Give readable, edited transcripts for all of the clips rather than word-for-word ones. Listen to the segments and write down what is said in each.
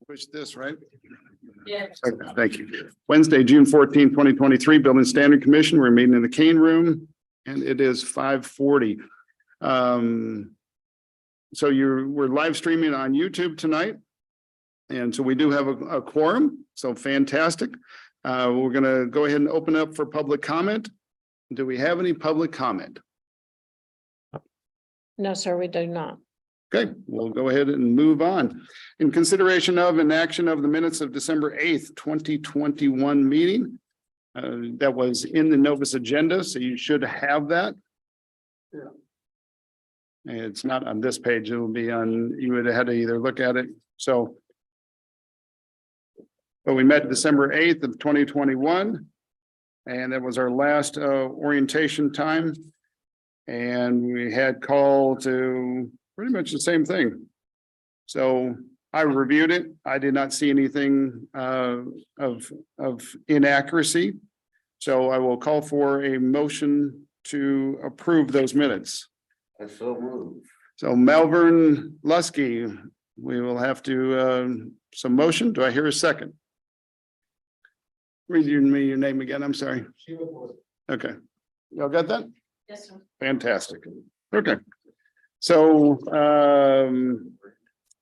Push this, right? Yeah. Okay, thank you. Wednesday, June 14, 2023, Building Standard Commission. We're meeting in the Kane Room and it is 5:40. So we're live streaming on YouTube tonight. And so we do have a quorum, so fantastic. We're gonna go ahead and open up for public comment. Do we have any public comment? No, sir, we do not. Okay, we'll go ahead and move on. In consideration of and action of the minutes of December 8th, 2021 meeting. That was in the Novus agenda, so you should have that. Yeah. It's not on this page, it will be on, you would have had to either look at it, so. But we met December 8th of 2021. And that was our last orientation time. And we had call to pretty much the same thing. So I reviewed it. I did not see anything of inaccuracy. So I will call for a motion to approve those minutes. And so move. So Malvern Lusky, we will have to some motion. Do I hear a second? Read me your name again. I'm sorry. Okay. Y'all got that? Yes, sir. Fantastic. Okay. So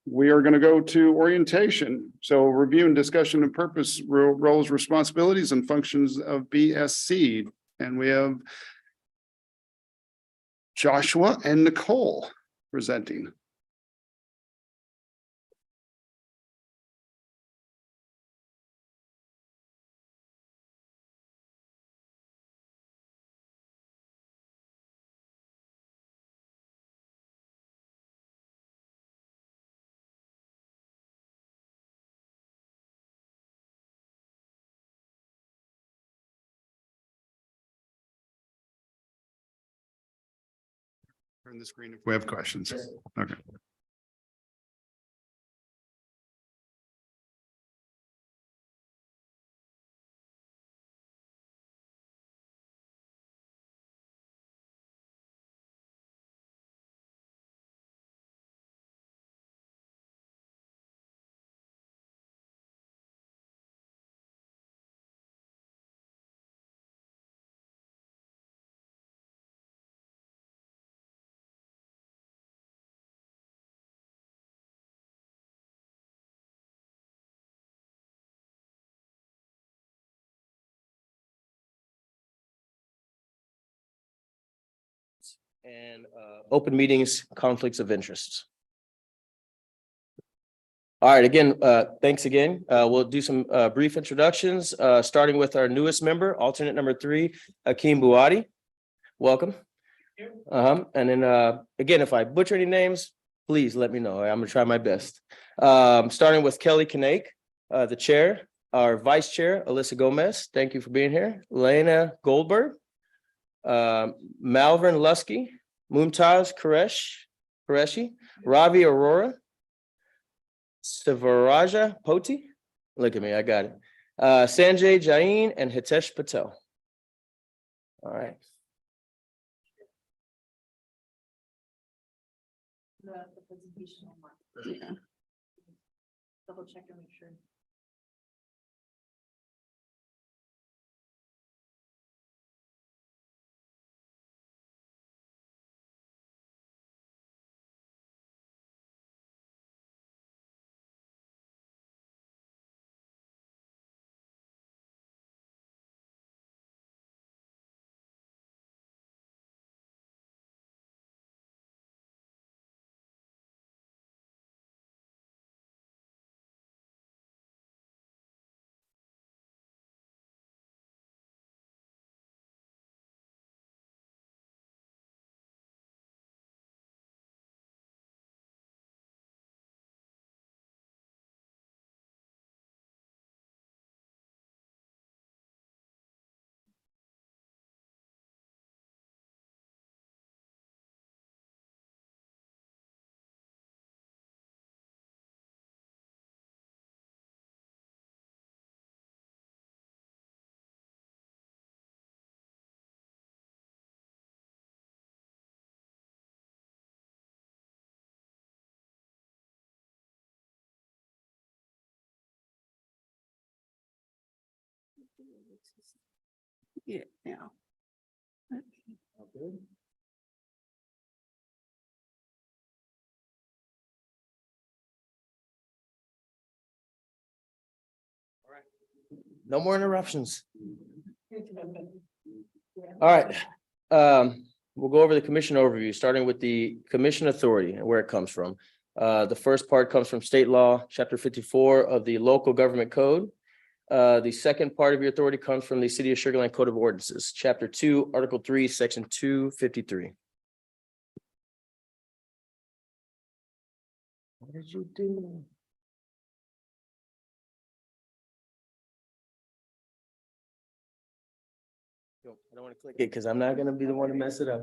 we are going to go to orientation. So review and discussion of purpose, roles, responsibilities, and functions of BSC. And we have Joshua and Nicole presenting. Turn the screen if we have questions. Okay. And open meetings, conflicts of interest. All right, again, thanks again. We'll do some brief introductions, starting with our newest member, alternate number 3, Akeem Buati. Welcome. And then again, if I butcher any names, please let me know. I'm gonna try my best. Starting with Kelly Kinake, the chair, our vice chair, Alyssa Gomez. Thank you for being here. Lena Goldberg. Malvern Lusky, Mumtaz Qureshi, Ravi Aurora, Sivaraja Poti. Look at me, I got it. Sanjay Jain and Hitesh Patel. All right. The presentation online. Yeah. Double check and make sure. Yeah, now. No more interruptions. All right. We'll go over the commission overview, starting with the commission authority and where it comes from. The first part comes from state law, chapter 54 of the local government code. The second part of your authority comes from the City of Sugar Land Code of Ordinances, chapter 2, article 3, section 253. What did you do? I don't want to click it because I'm not going to be the one to mess it up.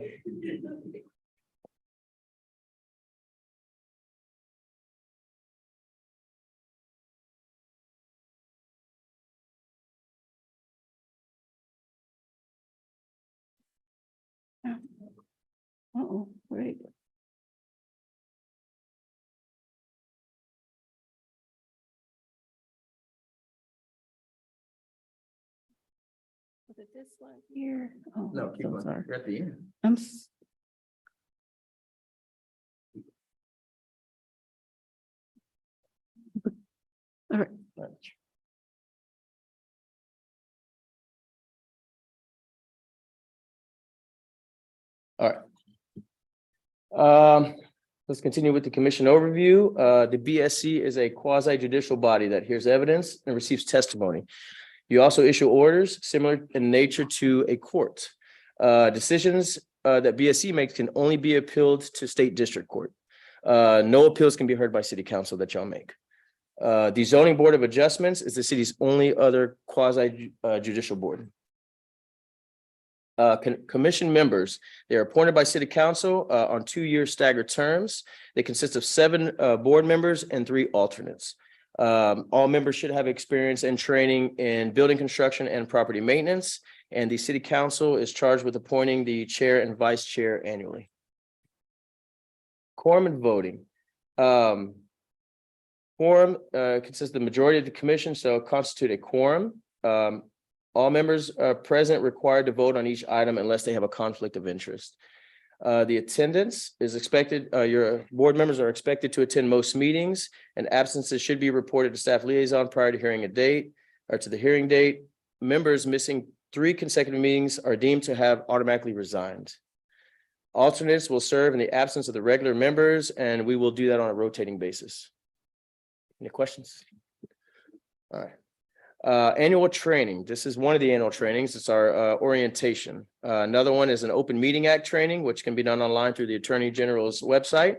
Uh-oh, wait. But this one here. Oh, No, keep so going. sorry. You're at the end. All right. All right. Let's continue with the commission overview. The BSC is a quasi judicial body that hears evidence and receives testimony. You also issue orders similar in nature to a court. Decisions that BSC makes can only be appealed to state district court. No appeals can be heard by city council that y'all make. The zoning board of adjustments is the city's only other quasi judicial board. Commission members, they are appointed by city council on 2-year staggered terms. They consist of 7 board members and 3 alternates. All members should have experience and training in building construction and property maintenance, and the city council is charged with appointing the chair and vice chair annually. Quorum and voting. Quorum consists of the majority of the commission, so constitute a quorum. All members are present required to vote on each item unless they have a conflict of interest. The attendance is expected, your board members are expected to attend most meetings, and absences should be reported to staff liaison prior to hearing a date or to the hearing date. Members missing 3 consecutive meetings are deemed to have automatically resigned. Alternates will serve in the absence of the regular members, and we will do that on a rotating basis. Any questions? All right. Annual training. This is one of the annual trainings. It's our orientation. Another one is an Open Meeting Act training, which can be done online through the Attorney General's website.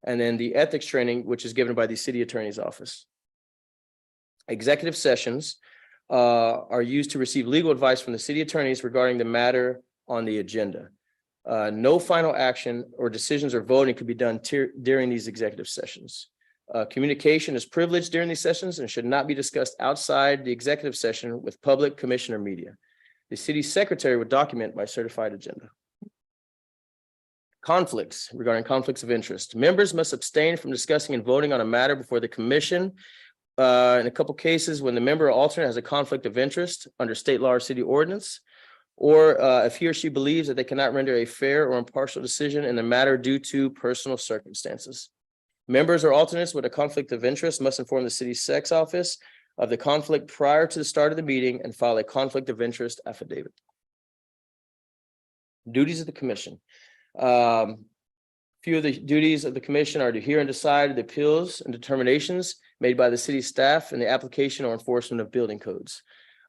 And then the ethics training, which is given by the City Attorney's Office. Executive sessions are used to receive legal advice from the city attorneys regarding the matter on the agenda. No final action or decisions or voting can be done during these executive sessions. Communication is privileged during these sessions and should not be discussed outside the executive session with public, commission, or media. The city secretary would document by certified agenda. Conflicts. Regarding conflicts of interest, members must abstain from discussing and voting on a matter before the commission. In a couple cases, when the member or alternate has a conflict of interest under state law or city ordinance, or if he or she believes that they cannot render a fair or impartial decision in the matter due to personal circumstances. Members or alternates with a conflict of interest must inform the city sex office of the conflict prior to the start of the meeting and file a conflict of interest affidavit. Duties of the commission. Few of the duties of the commission are to hear and decide the appeals and determinations made by the city staff in the application or enforcement of building codes.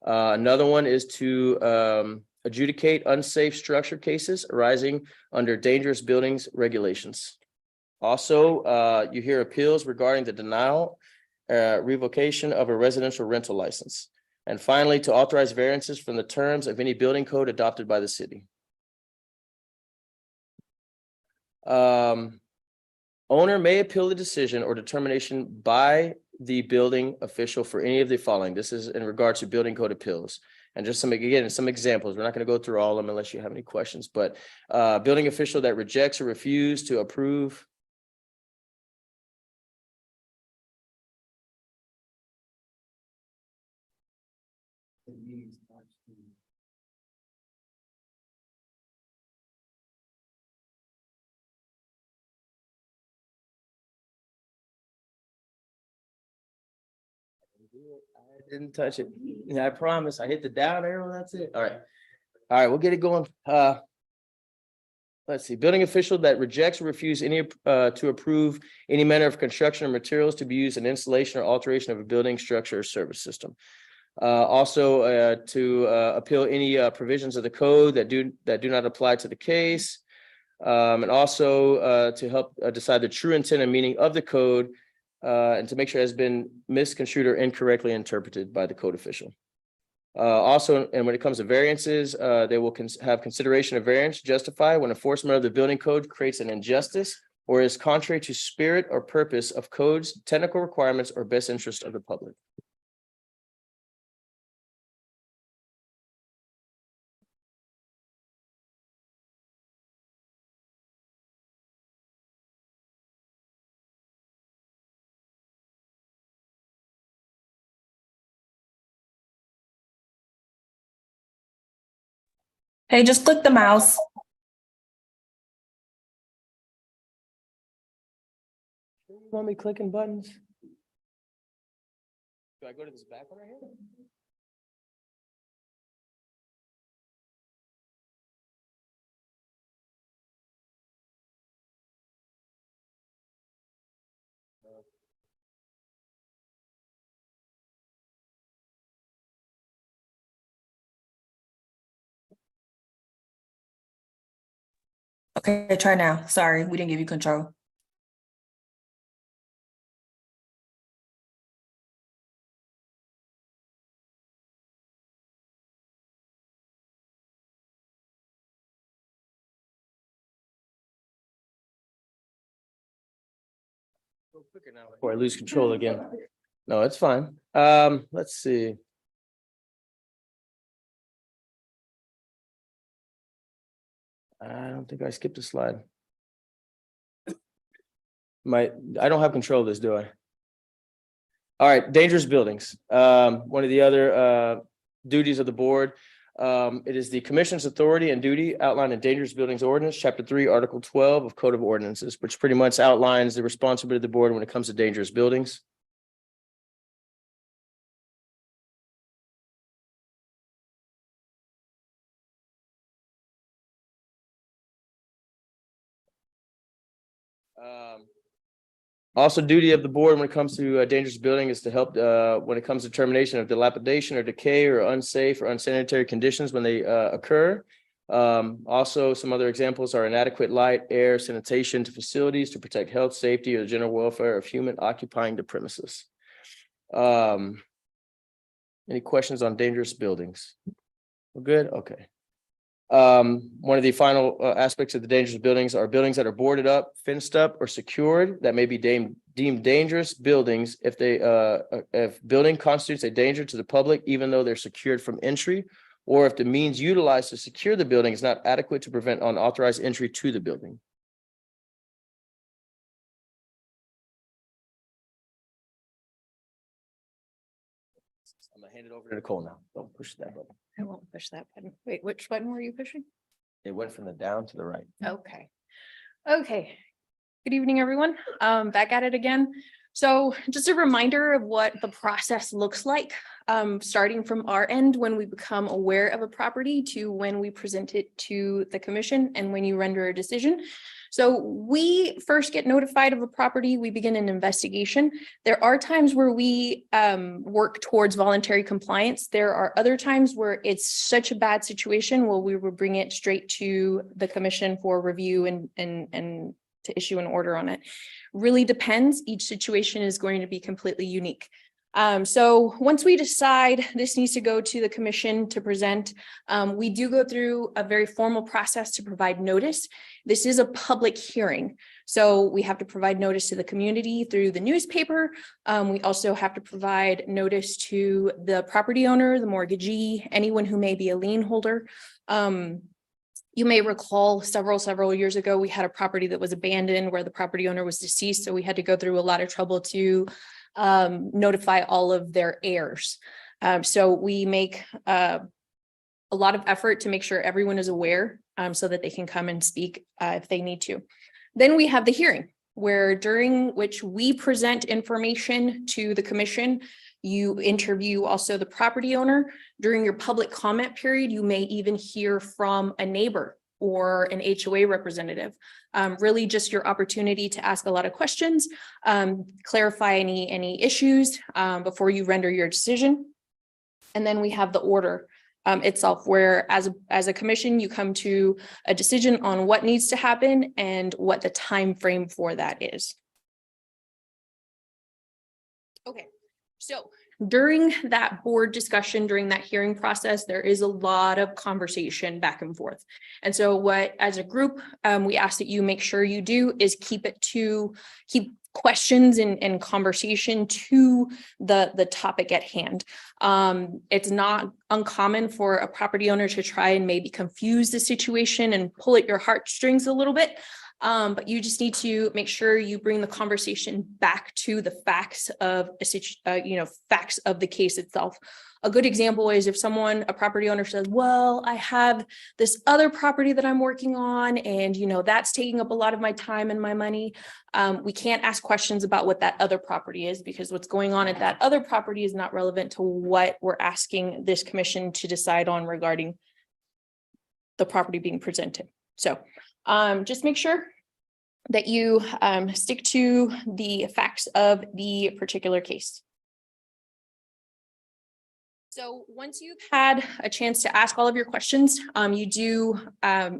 Another one is to adjudicate unsafe structure cases arising under dangerous buildings regulations. Also, you hear appeals regarding the denial, revocation of a residential rental license. And finally, to authorize variances from the terms of any building code adopted by the city. Owner may appeal the decision or determination by the building official for any of the following. This is in regards to building code appeals. And just some examples. We're not going to go through all of them unless you have any questions, but building official that rejects or refuses to approve I didn't touch it. Yeah, I promise. I hit the down arrow. That's it. All right. All right, we'll get it going. Let's see, building official that rejects or refuse any to approve any manner of construction or materials to be used in installation or alteration of a building, structure, or service system. Also, to appeal any provisions of the code that do not apply to the case. And also to help decide the true intent and meaning of the code, and to make sure it has been misconstrued or incorrectly interpreted by the code official. Also, and when it comes to variances, they will have consideration of variance justified when enforcement of the building code creates an injustice or is contrary to spirit or purpose of codes, technical requirements, or best interest of the public. Hey, just click the mouse. You want me clicking buttons? Do I go to this back one right here? Okay, try now. Sorry, we didn't give you control. Go quicker now before I lose control again. No, it's fine. Let's see. I don't think I skipped a slide. I don't have control of this, do I? All right, dangerous buildings. One of the other duties of the board. It is the commission's authority and duty outlined in Dangerous Buildings Ordinance, Chapter 3, Article 12 of Code of Ordinances, which pretty much outlines the responsibility of the board when it comes to dangerous buildings. Also, duty of the board when it comes to dangerous building is to help when it comes to termination of dilapidation or decay or unsafe or unsanitary conditions when they occur. Also, some other examples are inadequate light, air, sanitation to facilities to protect health, safety, or the general welfare of human occupying the premises. Any questions on dangerous buildings? We're good? Okay. One of the final aspects of the dangerous buildings are buildings that are boarded up, fenced up, or secured that may be deemed dangerous buildings if building constitutes a danger to the public, even though they're secured from entry, or if the means utilized to secure the building is not adequate to prevent unauthorized entry to the building. I'm gonna hand it over to Nicole now. Don't push that button. I won't push that button. Wait, which button were you pushing? It went from the down to the right. Okay. Okay. Good evening, everyone. Back at it again. So just a reminder of what the process looks like, starting from our end when we become aware of a property to when we present it to the commission and when you render a decision. So we first get notified of a property, we begin an investigation. There are times where we work towards voluntary compliance. There are other times where it's such a bad situation where we will bring it straight to the commission for review and to issue an order on it. Really depends. Each situation is going to be completely unique. So once we decide this needs to go to the commission to present, we do go through a very formal process to provide notice. This is a public hearing, so we have to provide notice to the community through the newspaper. We also have to provide notice to the property owner, the mortgagee, anyone who may be a lien holder. You may recall several years ago, we had a property that was abandoned where the property owner was deceased, so we had to go through a lot of trouble to notify all of their heirs. So we make a lot of effort to make sure everyone is aware so that they can come and speak if they need to. Then we have the hearing, where during which we present information to the commission. You interview also the property owner. During your public comment period, you may even hear from a neighbor or an HOA representative. Really just your opportunity to ask a lot of questions, clarify any issues before you render your decision. And then we have the order itself, where as a commission, you come to a decision on what needs to happen and what the time frame for that is. Okay, so during that board discussion, during that hearing process, there is a lot of conversation back and forth. And so what, as a group, we ask that you make sure you do is keep questions and conversation to the topic at hand. It's not uncommon for a property owner to try and maybe confuse the situation and pull at your heartstrings a little bit. But you just need to make sure you bring the conversation back to the facts of facts of the case itself. A good example is if a property owner says, well, I have this other property that I'm working on, and that's taking up a lot of my time and my money. We can't ask questions about what that other property is, because what's going on at that other property is not relevant to what we're asking this commission to decide on regarding the property being presented. So just make sure that you stick to the facts of the particular case. So once you've had a chance to ask all of your questions, you do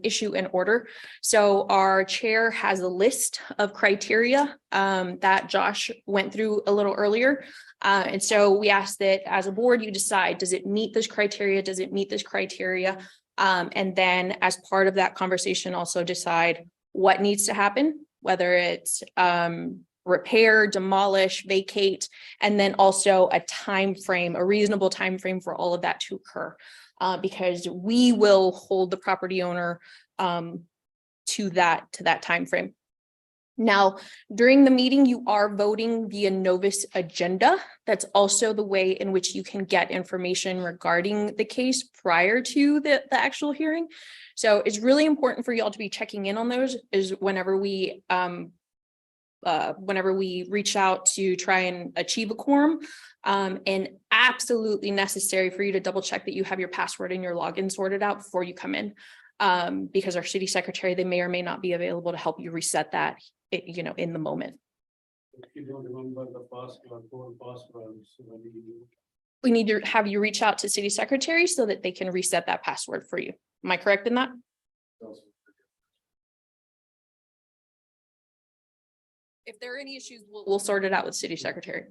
issue an order. So our chair has a list of criteria that Josh went through a little earlier. And so we ask that as a board, you decide, does it meet this criteria? Does it meet this criteria? And then as part of that conversation, also decide what needs to happen, whether it's repair, demolish, vacate, and then also a time frame, a reasonable time frame for all of that to occur, because we will hold the property owner to that time frame. Now, during the meeting, you are voting via Novus Agenda. That's also the way in which you can get information regarding the case prior to the actual hearing. So it's really important for y'all to be checking in on those, is whenever we reach out to try and achieve a quorum, and absolutely necessary for you to double check that you have your password and your login sorted out before you come in, because our city secretary, they may or may not be available to help you reset that, in the moment. If you don't remember the password, phone passwords, what do you do? We need to have you reach out to city secretary so that they can reset that password for you. Am I correct in that? If there are any issues, we'll sort it out with city secretary.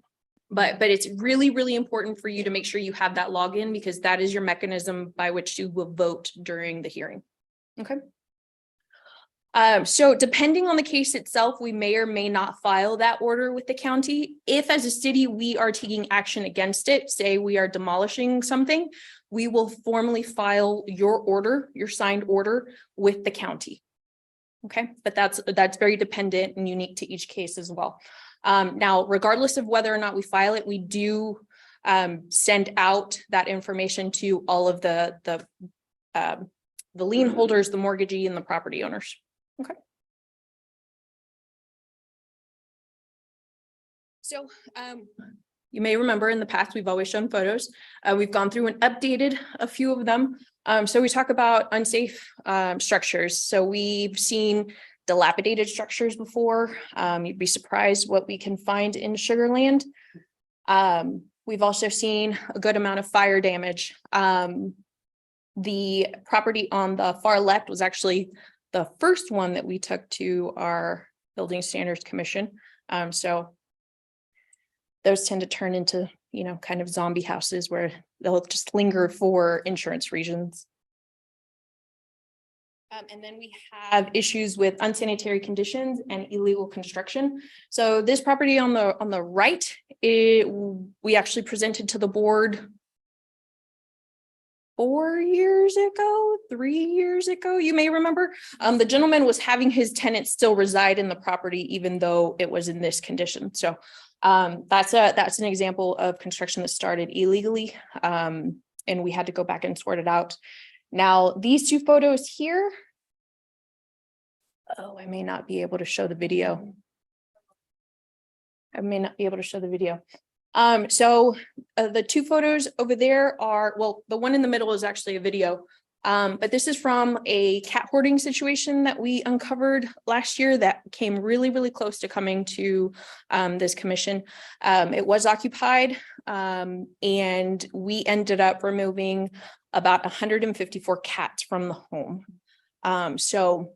But it's really, really important for you to make sure you have that login, because that is your mechanism by which you will vote during the hearing. Okay. So depending on the case itself, we may or may not file that order with the county. If as a city, we are taking action against it, say we are demolishing something, we will formally file your order, your signed order with the county. Okay, but that's very dependent and unique to each case as well. Now, regardless of whether or not we file it, we do send out that information to all of the lien holders, the mortgagee, and the property owners. Okay. So you may remember in the past, we've always shown photos. We've gone through and updated a few of them. So we talk about unsafe structures. So we've seen dilapidated structures before. You'd be surprised what we can find in Sugar Land. We've also seen a good amount of fire damage. The property on the far left was actually the first one that we took to our Building Standards Commission. So those tend to turn into, kind of zombie houses where they'll just linger for insurance reasons. And then we have issues with unsanitary conditions and illegal construction. So this property on the right, we actually presented to the board 4 years ago, 3 years ago, you may remember. The gentleman was having his tenants still reside in the property, even though it was in this condition. So That's an example of construction that started illegally. And we had to go back and sort it out. Now, these two photos here. Oh, I may not be able to show the video. I may not be able to show the video. So the two photos over there are, well, the one in the middle is actually a video. But this is from a cat hoarding situation that we uncovered last year that came really, really close to coming to this commission. It was occupied and we ended up removing about 154 cats from the home. So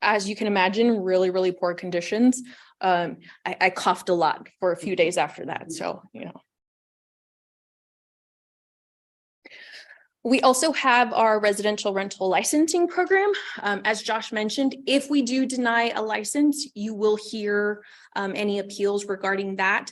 as you can imagine, really, really poor conditions. I coughed a lot for a few days after that. So, you know. We also have our residential rental licensing program. As Josh mentioned, if we do deny a license, you will hear any appeals regarding that.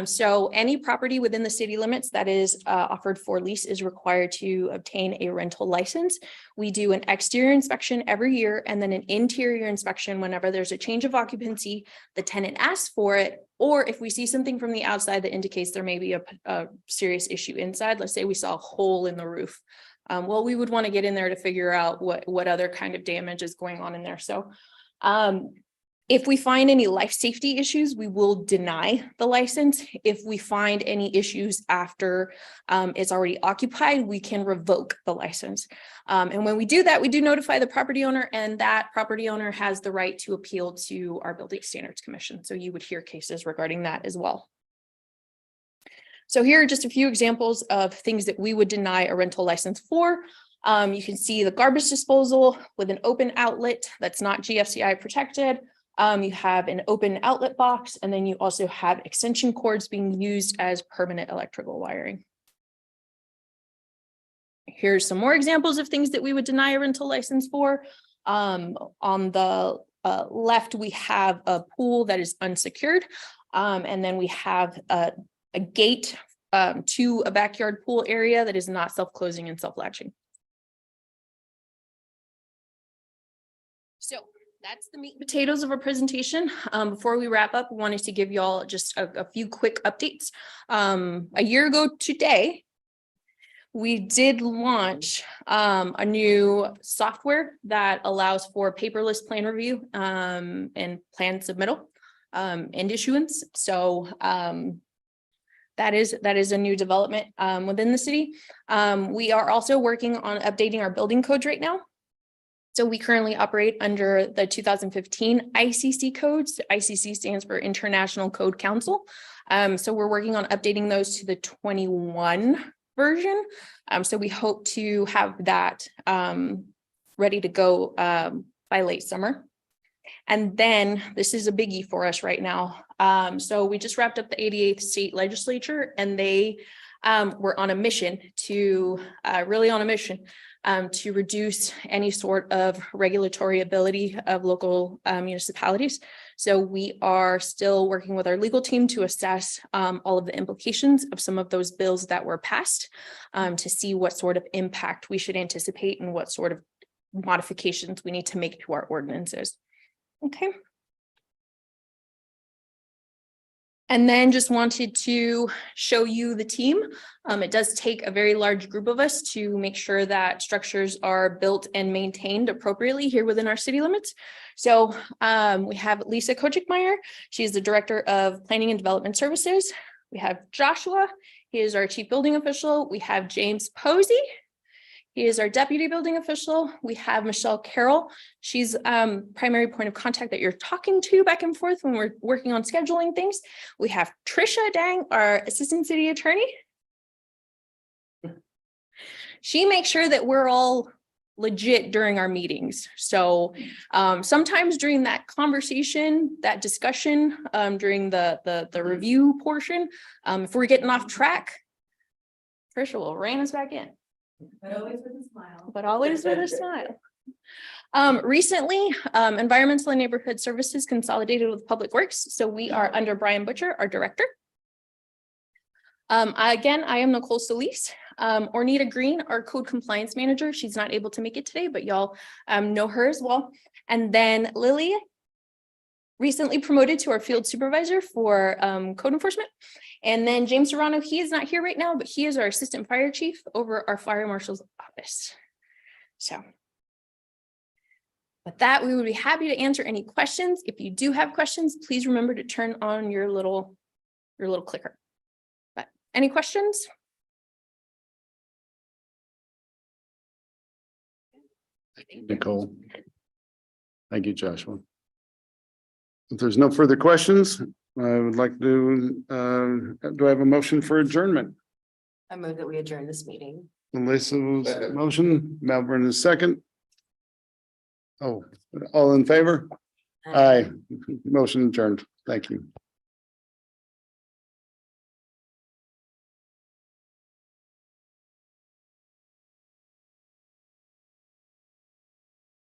So any property within the city limits that is offered for lease is required to obtain a rental license. We do an exterior inspection every year and then an interior inspection whenever there's a change of occupancy, the tenant asks for it, or if we see something from the outside that indicates there may be a serious issue inside, let's say we saw a hole in the roof. Well, we would want to get in there to figure out what other kind of damage is going on in there. So if we find any life safety issues, we will deny the license. If we find any issues after it's already occupied, we can revoke the license. And when we do that, we do notify the property owner, and that property owner has the right to appeal to our Building Standards Commission. So you would hear cases regarding that as well. So here are just a few examples of things that we would deny a rental license for. You can see the garbage disposal with an open outlet that's not GFCI protected. You have an open outlet box, and then you also have extension cords being used as permanent electrical wiring. Here's some more examples of things that we would deny a rental license for. On the left, we have a pool that is unsecured, and then we have a gate to a backyard pool area that is not self-closing and self-latching. So that's the meat and potatoes of our presentation. Before we wrap up, we wanted to give y'all just a few quick updates. A year ago today, we did launch a new software that allows for paperless plan review and plan submittal and issuance. So that is a new development within the city. We are also working on updating our building codes right now. So we currently operate under the 2015 ICC codes. ICC stands for International Code Council. So we're working on updating those to the 21 version. So we hope to have that ready to go by late summer. And then this is a biggie for us right now. So we just wrapped up the 88th state legislature, and they were on a mission to to reduce any sort of regulatory ability of local municipalities. So we are still working with our legal team to assess all of the implications of some of those bills that were passed to see what sort of impact we should anticipate and what sort of modifications we need to make to our ordinances. Okay. And then just wanted to show you the team. It does take a very large group of us to make sure that structures are built and maintained appropriately here within our city limits. So we have Lisa Kochikmeyer. She is the Director of Planning and Development Services. We have Joshua. He is our Chief Building Official. We have James Posey. He is our Deputy Building Official. We have Michelle Carroll. She's primary point of contact that you're talking to back and forth when we're working on scheduling things. We have Trisha Dang, our Assistant City Attorney. She makes sure that we're all legit during our meetings. So sometimes during that conversation, that discussion, during the review portion, if we're getting off track, Trisha will rein us back in. But always with a smile. But always with a smile. Recently, Environmental and Neighborhood Services consolidated with Public Works. So we are under Brian Butcher, our director. Again, I am Nicole Solis. Ornita Green, our code compliance manager. She's not able to make it today, but y'all know her as well. And then Lily recently promoted to our field supervisor for code enforcement. And then James Serrano, he is not here right now, but he is our assistant fire chief over our fire marshal's office. So with that, we would be happy to answer any questions. If you do have questions, please remember to turn on your little clicker. But any questions? Nicole. Thank you, Joshua. If there's no further questions, I would like to, do I have a motion for adjournment? I move that we adjourn this meeting. Melissa's Second. motion, Melbourne is second. Oh, all in favor? Aye. Motion adjourned. Thank you.